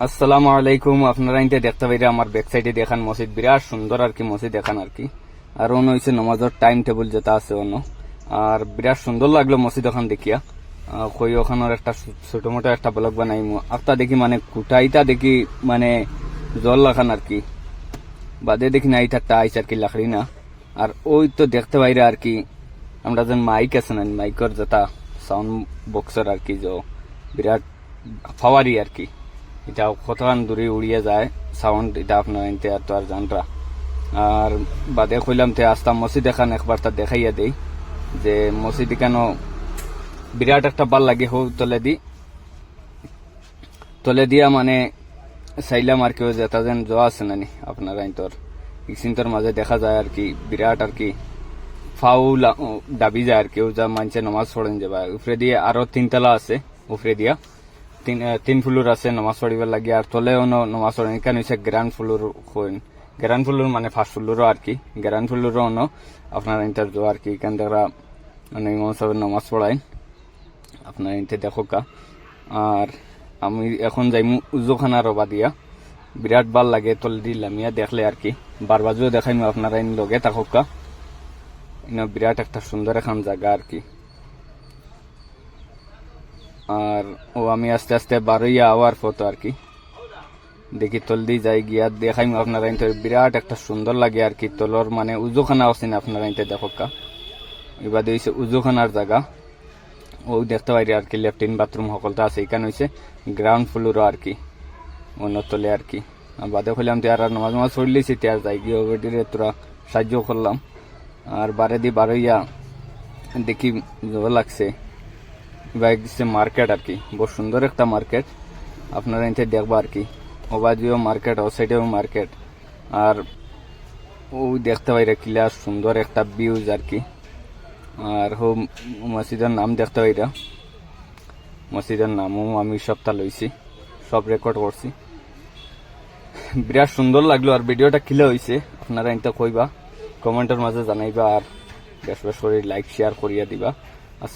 আসসালামু আলাইকুম। আপনারা ইনতে দেখতে পাইরে আমার ব্যাক সাইডে দেখান মসজিদ বিরাট সুন্দর আর কি মসজিদ দেখান আর কি। আর অন্য হয়েছে নমাজের টাইম টেবিল যেটা আছে অন্য। আর বিরাট সুন্দর লাগলো মসজিদ ওখান দেখিয়া। কই ওখানের একটা ছোট মোটো একটা ব্লগ বানাই একটা দেখি মানে কুটাইটা দেখি মানে জল লাখান আর কি। বাদে দেখি না এইটা টাইস আর কি লাকড়ি না। আর ওই তো দেখতে পাইরে আর কি আমরা যেন মাইক আছে না মাইকের যেটা সাউন্ড বক্সের আর কি যে বিরাট ফাওয়ারি আর কি। এটা কতক্ষণ দূরে উড়িয়ে যায় সাউন্ড, এটা আপনার এনতে আর তো আর জানরা। আর বাদে কইলাম তে আসতাম মসজিদ এখান একবার তা দেখাইয়া দেই যে মসজিদ কেন বিরাট একটা ভাল লাগে। হো তলে দিয়া মানে চাইলাম আর কি যেটা যেন জোয়া আছে নানি আপনার আইনতর ইসিন্তর মাঝে দেখা যায় আর কি বিরাট আর কি ফাউল দাবি যায় আর কি যা মানছে নমাজ পড়েন যাবা। উপরে দিয়ে আরো তিনতলা আছে, উপরে দিয়া তিন ফ্লোর আছে নমাজ পড়িবার লাগে। আর তলে নমাজ পড়েন এখানে হচ্ছে গ্রান্ড ফ্লোর হইন, গ্রান্ড ফ্লোর মানে ফার্স্ট ফ্লোরও আর কি। গ্রান্ড ফ্লোরও অন্য আপনার ইন্টার জো আর কি এখান থেকে মানে ইমাম সাহেবের নমাজ পড়াই আপনার ইনতে দেখো কা। আর আমি এখন যাইমু উজুখানা রবা দিয়া বিরাট ভাল লাগে তলে দিলাম ইয়া দেখলে আর কি। বারবাজুও দেখাইমু আপনারা ইন লগে থাকুক কা। বিরাট একটা সুন্দর এখন জায়গা আর কি। আর ও আমি আস্তে আস্তে বারোইয়া আওয়ার ফটো আর কি দেখি তল দিয়ে যাই গিয়া দেখাইম আপনারা বিরাট একটা সুন্দর লাগে আর কি। তলর মানে উজুখানা আসেন আপনারা ইনতে দেখোকা। এবার হয়েছে উজুখানার জায়গা ও দেখতে পারি আর কি। লেফটিন বাথরুম সকলটা আছে এখানে হয়েছে গ্রাউন্ড ফ্লোরও আর কি অন্য তলে আর কি। বাদে হইলাম আর নমাজ নমাজ চড়লেছি আর যাই গিয়ে ওটিরে তোরা সাহায্য করলাম। আর বারে দিয়ে বারোইয়া দেখি ভালো লাগছে। এবার মার্কেট আর কি, বহু সুন্দর একটা মার্কেট আপনারা এতে দেখবো আর কি। ওবাজিও মার্কেট ও সাইডেও মার্কেট। আর ও দেখতে পাইরা ক্লিয়ার সুন্দর একটা ভিউজ আর কি। আর হো মসজিদের নাম দেখতে পাইরা, মসজিদের নামও আমি সবটা লইছি, সব রেকর্ড করছি। বিরাট সুন্দর লাগলো। আর ভিডিওটা কিলে হয়েছে আপনারা এতে কইবা, কমেন্টের মাঝে জানাইবা। আর বেশ বেশ করে লাইক শেয়ার করিয়া দিবা।